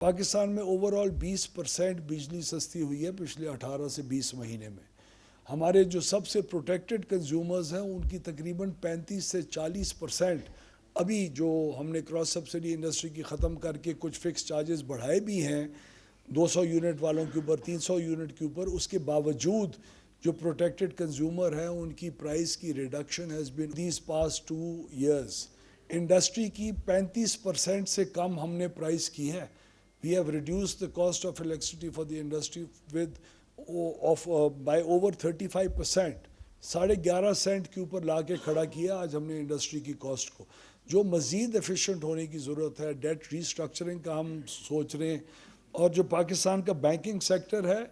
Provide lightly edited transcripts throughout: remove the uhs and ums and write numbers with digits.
पाकिस्तान में ओवरऑल 20% बिजली सस्ती हुई है पिछले 18 से 20 महीने में। हमारे जो सबसे प्रोटेक्टेड कंज्यूमर्स हैं उनकी तकरीबन 35 से 40% अभी जो हमने क्रॉस सब्सिडी इंडस्ट्री की ख़त्म करके कुछ फिक्स चार्जेस बढ़ाए भी हैं 200 यूनिट वालों के ऊपर, 300 यूनिट के ऊपर, उसके बावजूद जो प्रोटेक्टेड कंज्यूमर हैं उनकी प्राइस की reduction has been these past 2 years। Industry की 35% से कम हमने प्राइस की है। We have reduced the cost of electricity for the industry by over 35%। 11.5 Saint के ऊपर ला के खड़ा किया आज हमने इंडस्ट्री की कॉस्ट को, जो मज़ीद एफिशिएंट होने की ज़रूरत है। डेट रीस्ट्रक्चरिंग का हम सोच रहे हैं, और जो पाकिस्तान का बैंकिंग सेक्टर है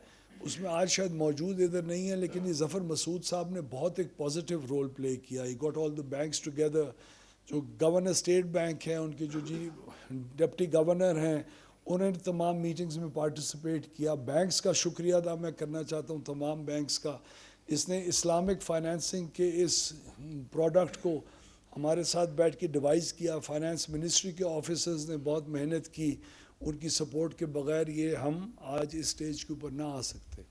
उसमें आज शायद मौजूद इधर नहीं है, लेकिन ये ज़फ़र मसूद साहब ने बहुत एक पॉजिटिव रोल प्ले किया। He got all the banks together. जो गवर्नर स्टेट बैंक हैं, उनके जो डिप्टी गवर्नर हैं, उन्होंने तमाम मीटिंग्स में पार्टिसिपेट किया। बैंक्स का शुक्रिया अदा मैं करना चाहता हूँ, तमाम बैंक्स का। इसने इस्लामिक फाइनेंसिंग के इस प्रोडक्ट को हमारे साथ बैठ के डिवाइस किया। फाइनेंस मिनिस्ट्री के ऑफिसर्स ने बहुत मेहनत की, उनकी सपोर्ट के बगैर ये हम आज इस स्टेज के ऊपर ना आ सकते।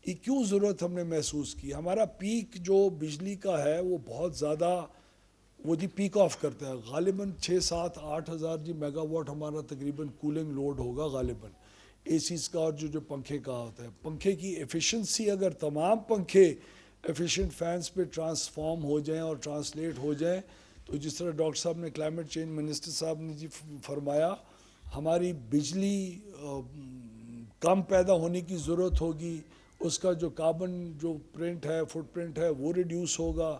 ये क्यों ज़रूरत हमने महसूस की? हमारा पीक जो बिजली का है वो बहुत ज़्यादा वो जी पीक ऑफ करता है। गालिबन 6-7-8 हज़ार जी मेगावाट हमारा तकरीबन कूलिंग लोड होगा गालिबन एसीज़ का, और जो पंखे का होता है। पंखे की एफिशिएंसी अगर तमाम पंखे एफिशिएंट फैंस पे ट्रांसफॉर्म हो जाएं और ट्रांसलेट हो जाएं, तो जिस तरह डॉक्टर साहब ने, क्लाइमेट चेंज मिनिस्टर साहब ने जी फरमाया, हमारी बिजली कम पैदा होने की ज़रूरत होगी, उसका जो कार्बन जो प्रिंट है, फुटप्रिंट है, वो रिड्यूस होगा,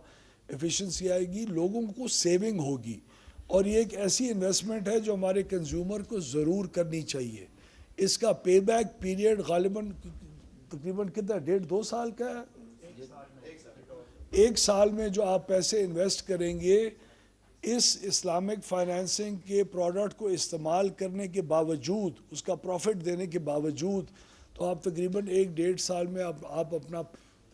एफिशिएंसी आएगी, लोगों को सेविंग होगी। और ये एक ऐसी इन्वेस्टमेंट है जो हमारे कंज्यूमर को ज़रूर करनी चाहिए। इसका पे बैक पीरियड गालिबन तकरीबन कितना, 1.5-2 साल का है। 1 साल में जो आप पैसे इन्वेस्ट करेंगे इस इस्लामिक फाइनेंसिंग के प्रोडक्ट को इस्तेमाल करने के बावजूद, उसका प्रॉफिट देने के बावजूद, तो आप तकरीबन 1-1.5 साल में आप अपना,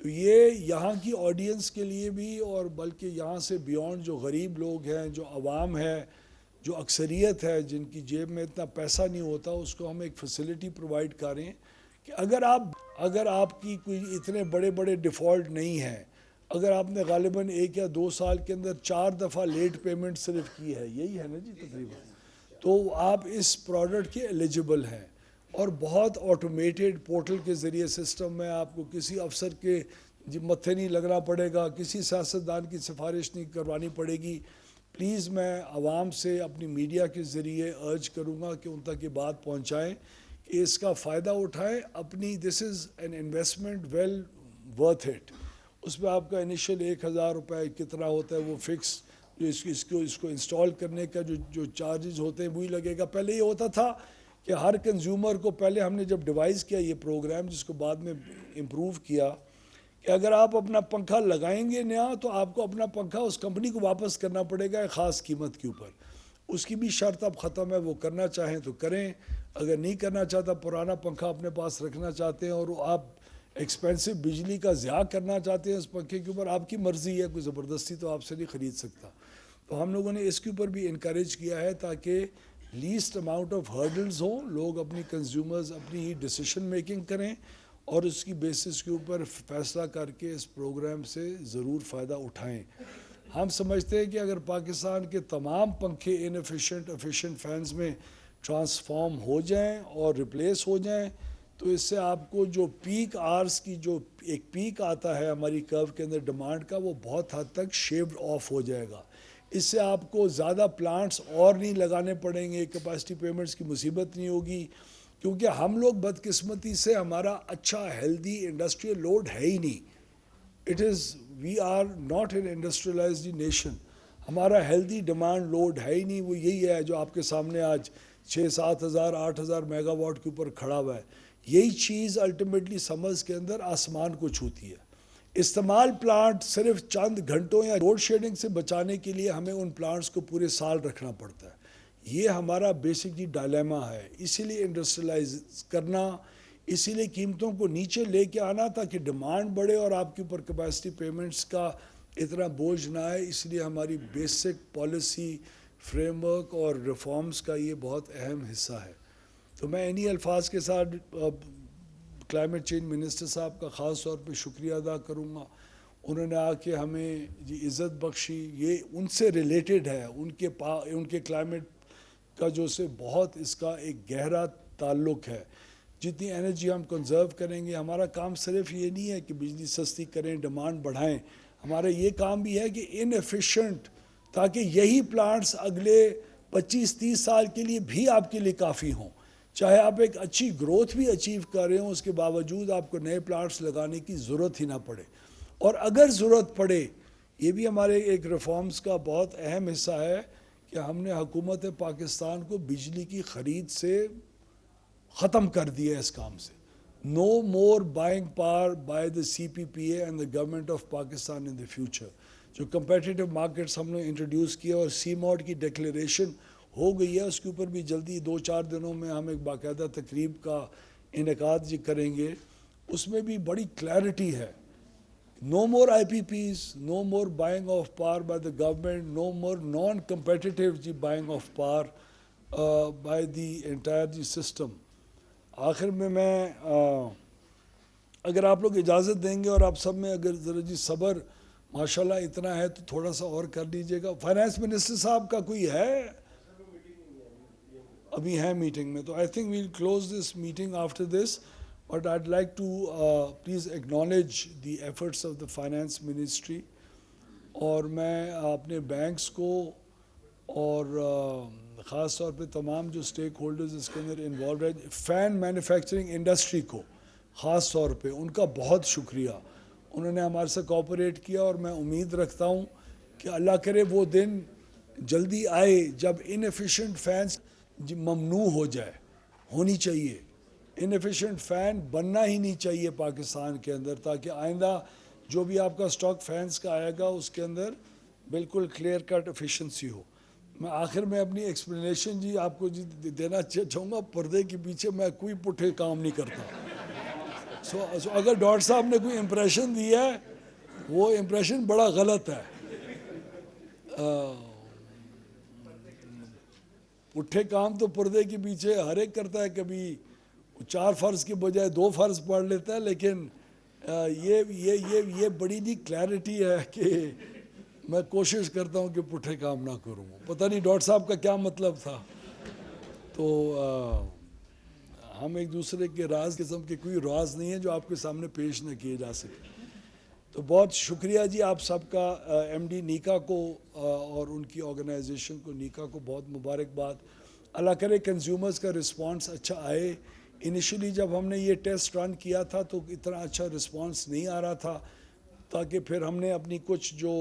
तो ये यहाँ की ऑडियंस के लिए भी, और बल्कि यहाँ से बियॉन्ड जो गरीब लोग हैं, जो अवाम है, जो अक्सरियत है, जिनकी जेब में इतना पैसा नहीं होता, उसको हम एक फैसिलिटी प्रोवाइड करें कि अगर आपकी कोई इतने बड़े बड़े डिफ़ॉल्ट नहीं है, अगर आपने गालिबन 1 या 2 साल के अंदर 4 दफ़ा लेट पेमेंट सिर्फ की है, यही है ना जी तकरीबन, तो आप इस प्रोडक्ट के एलिजिबल हैं। और बहुत ऑटोमेटेड पोर्टल के ज़रिए सिस्टम में आपको किसी अफसर के मत्थे नहीं लगना पड़ेगा, किसी सियासतदान की सिफारिश नहीं करवानी पड़ेगी। प्लीज़ मैं आवाम से अपनी मीडिया के ज़रिए अर्ज करूँगा कि उन तक ये बात पहुँचाएँ कि इसका फ़ायदा उठाएँ अपनी। This is an investment well worth it. उसमें आपका इनिशियल 1,000 रुपये कितना होता है वो फिक्स, जो इसको इंस्टॉल करने का जो चार्जेस होते हैं वही लगेगा। पहले ये होता था कि हर कंज्यूमर को, पहले हमने जब डिवाइस किया ये प्रोग्राम, जिसको बाद में इम्प्रूव किया, कि अगर आप अपना पंखा लगाएंगे नया तो आपको अपना पंखा उस कंपनी को वापस करना पड़ेगा एक ख़ास कीमत के ऊपर। उसकी भी शर्त अब ख़त्म है, वो करना चाहें तो करें, अगर नहीं करना चाहता, पुराना पंखा अपने पास रखना चाहते हैं और आप एक्सपेंसिव बिजली का ज़्यादा करना चाहते हैं उस पंखे के ऊपर, आपकी मर्ज़ी है, कोई ज़बरदस्ती तो आपसे नहीं ख़रीद सकता। तो हम लोगों ने इसके ऊपर भी इनकरेज किया है ताकि लीस्ट अमाउंट ऑफ हर्डल्स हो, लोग अपनी कंज्यूमर्स अपनी ही डिसीजन मेकिंग करें और उसकी बेसिस के ऊपर फैसला करके इस प्रोग्राम से ज़रूर फ़ायदा उठाएं। हम समझते हैं कि अगर पाकिस्तान के तमाम पंखे इनएफिशिएंट एफिशिएंट फैंस में ट्रांसफॉर्म हो जाएं और रिप्लेस हो जाएं, तो इससे आपको जो पीक आवर्स की जो एक पीक आता है हमारी कर्व के अंदर डिमांड का, वो बहुत हद तक शेव्ड ऑफ हो जाएगा। इससे आपको ज़्यादा प्लांट्स और नहीं लगाने पड़ेंगे, कैपेसिटी पेमेंट्स की मुसीबत नहीं होगी, क्योंकि हम लोग बदकिस्मती से हमारा अच्छा हेल्दी इंडस्ट्रियल लोड है ही नहीं। It is we are not an industrialized nation. हमारा हेल्दी डिमांड लोड है ही नहीं। वो यही है जो आपके सामने आज 6-7 हज़ार 8 हज़ार मेगावाट के ऊपर खड़ा हुआ है। यही चीज़ अल्टीमेटली समर्स के अंदर आसमान को छूती है। इस्तेमाल प्लांट सिर्फ चंद घंटों या लोड शेडिंग से बचाने के लिए हमें उन प्लांट्स को पूरे साल रखना पड़ता है। ये हमारा बेसिकली डायलेमा है। इसीलिए इंडस्ट्रियलाइज करना, इसीलिए कीमतों को नीचे लेके आना ताकि डिमांड बढ़े और आपके ऊपर कैपेसिटी पेमेंट्स का इतना बोझ ना आए। इसलिए हमारी बेसिक पॉलिसी फ्रेमवर्क और रिफॉर्म्स का ये बहुत अहम हिस्सा है। تو میں انہی الفاظ کے ساتھ کلائمیٹ چینج منسٹر صاحب کا خاص طور پہ شکریہ ادا کروں گا. انہوں نے آ کے ہمیں عزت بخشی. یہ ان سے ریلیٹڈ ہے, ان کے کلائمیٹ کا جو سے بہت اس کا ایک گہرا تعلق ہے. جتنی انرجی ہم کنزرو کریں گے, ہمارا کام صرف یہ نہیں ہے کہ بجلی سستی کریں, ڈیمانڈ بڑھائیں. ہمارا یہ کام بھی ہے کہ ان ایفیشینٹ, تاکہ یہی پلانٹس اگلے 25-30 سال کے لیے بھی آپ کے لیے کافی ہوں. چاہے آپ ایک اچھی گروتھ بھی اچیو کر رہے ہوں, اس کے باوجود آپ کو نئے پلانٹس لگانے کی ضرورت ہی نہ پڑے. اور اگر ضرورت پڑے, یہ بھی ہمارے ایک ریفارمز کا بہت اہم حصہ ہے کہ ہم نے حکومت پاکستان کو بجلی کی خرید سے ختم کر دیا ہے اس کام سے. No more buying power by the C P P A and the government of Pakistan in the future. جو کمپیٹیٹو مارکیٹس ہم نے انٹروڈیوس کیا اور سی موڈ کی ڈکلیریشن ہو گئی ہے, اس کے اوپر بھی جلدی 2-4 دنوں میں ہم ایک باقاعدہ تقریب کا انعقاد کریں گے. اس میں بھی بڑی کلیئرٹی ہے. No more IPPs, no more buying of power by the government, no more non-competitive buying of power by the entire system. آخر میں اگر آپ لوگ اجازت دیں گے اور آپ سب میں اگر ذرا جی صبر ماشاءاللہ اتنا ہے تو تھوڑا سا اور کر لیجئے گا. فائنانس منسٹر صاحب کا کوئی ہے؟ ابھی ہے میٹنگ میں, تو I think we'll close this meeting after this. But I'd like to please acknowledge the efforts of the finance ministry. اور میں اپنے بینکس کو اور خاص طور پہ تمام جو اسٹیک ہولڈرز اس کے اندر انوالوڈ ہے, فین مینوفیکچرنگ انڈسٹری کو خاص طور پہ ان کا بہت شکریہ. انہوں نے ہمارے سے کوآپریٹ کیا اور میں امید رکھتا ہوں کہ اللہ کرے وہ دن جلدی آئے جب انیفیشینٹ فینس ممنوع ہو جائے. ہونی چاہیے انیفیشینٹ فین, بننا ہی نہیں چاہیے پاکستان کے اندر, تاکہ آئندہ جو بھی آپ کا سٹاک فینس کا آئے گا اس کے اندر بالکل کلیئر کٹ ایفیشنسی ہو. میں آخر میں اپنی ایکسپلینیشن آپ کو دینا چاہوں گا. پردے کے پیچھے میں کوئی پٹھے کام نہیں کرتا. سو اگر ڈاکٹر صاحب نے کوئی امپریشن دیا ہے وہ امپریشن بڑا غلط ہے. پٹھے کام تو پردے کے پیچھے ہر ایک کرتا ہے, کبھی 4 فرض کے بجائے 2 فرض پڑھ لیتا ہے. لیکن یہ بڑی نہیں کلیئرٹی ہے کہ میں کوشش کرتا ہوں کہ پٹھے کام نہ کروں. پتہ نہیں ڈاکٹر صاحب کا کیا مطلب تھا. تو ہم ایک دوسرے کے راز قسم کے کوئی راز نہیں ہے جو آپ کے سامنے پیش نہ کیے جا سکے. تو بہت شکریہ جی آپ سب کا. ایم ڈی نیکا کو اور ان کی آرگنائزیشن کو, نیکا کو بہت مبارکباد. اللہ کرے کنزیومرز کا رسپانس اچھا آئے. انیشلی جب ہم نے یہ ٹیسٹ رن کیا تھا تو اتنا اچھا رسپانس نہیں آ رہا تھا, تاکہ پھر ہم نے اپنی کچھ جو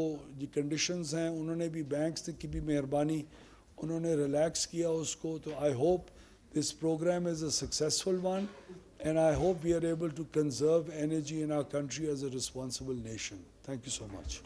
کنڈیشنز ہیں انہوں نے بھی, بینکس کی بھی مہربانی, انہوں نے ریلیکس کیا اس کو. تو I hope this program is a successful one and I hope we are able to conserve energy in our country as a responsible nation. Thank you so much.